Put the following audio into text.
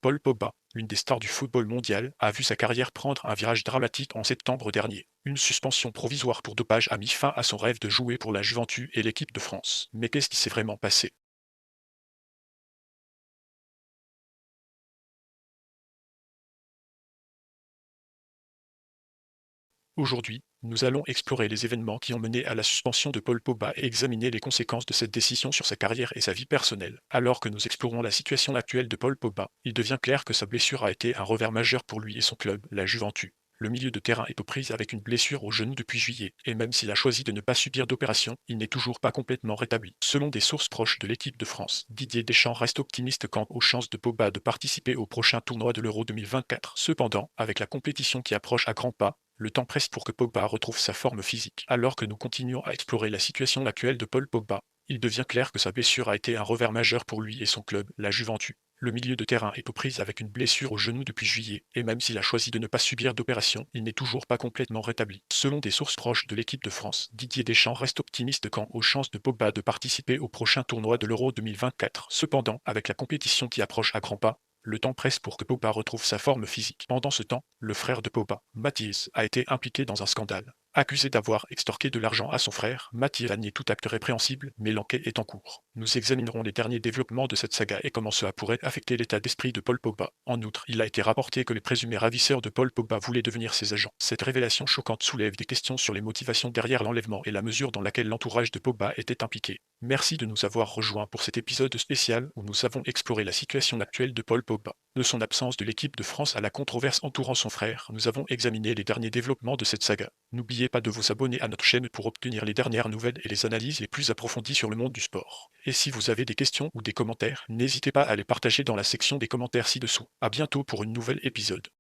Paul Pogba, l'une des stars du football mondial, a vu sa carrière prendre un virage dramatique en septembre dernier. Une suspension provisoire pour dopage a mis fin à son rêve de jouer pour la Juventus et l'équipe de France. Mais qu'est-ce qui s'est vraiment passé? Aujourd'hui, nous allons explorer les événements qui ont mené à la suspension de Paul Pogba et examiner les conséquences de cette décision sur sa carrière et sa vie personnelle. Alors que nous explorons la situation actuelle de Paul Pogba, il devient clair que sa blessure a été un revers majeur pour lui et son club, la Juventus. Le milieu de terrain est aux prises avec une blessure au genou depuis juillet, et même s'il a choisi de ne pas subir d'opération, il n'est toujours pas complètement rétabli. Selon des sources proches de l'équipe de France, Didier Deschamps reste optimiste quant aux chances de Pogba de participer au prochain tournoi de l'Euro 2024. Cependant, avec la compétition qui approche à grands pas, le temps presse pour que Pogba retrouve sa forme physique. Alors que nous continuons à explorer la situation actuelle de Paul Pogba, il devient clair que sa blessure a été un revers majeur pour lui et son club, la Juventus. Le milieu de terrain est aux prises avec une blessure au genou depuis juillet, et même s'il a choisi de ne pas subir d'opération, il n'est toujours pas complètement rétabli. Selon des sources proches de l'équipe de France, Didier Deschamps reste optimiste quant aux chances de Pogba de participer au prochain tournoi de l'Euro 2024. Cependant, avec la compétition qui approche à grands pas, le temps presse pour que Pogba retrouve sa forme physique. Pendant ce temps, le frère de Pogba, Mathis, a été impliqué dans un scandale. Accusé d'avoir extorqué de l'argent à son frère, Mathis a nié tout acte répréhensible, mais l'enquête est en cours. Nous examinerons les derniers développements de cette saga et comment cela pourrait affecter l'état d'esprit de Paul Pogba. En outre, il a été rapporté que les présumés ravisseurs de Paul Pogba voulaient devenir ses agents. Cette révélation choquante soulève des questions sur les motivations derrière l'enlèvement et la mesure dans laquelle l'entourage de Pogba était impliqué. Merci de nous avoir rejoints pour cet épisode spécial où nous avons exploré la situation actuelle de Paul Pogba. De son absence de l'équipe de France à la controverse entourant son frère, nous avons examiné les derniers développements de cette saga. N'oubliez pas de vous abonner à notre chaîne pour obtenir les dernières nouvelles et les analyses les plus approfondies sur le monde du sport. Et si vous avez des questions ou des commentaires, n'hésitez pas à les partager dans la section des commentaires ci-dessous. À bientôt pour une nouvelle épisode.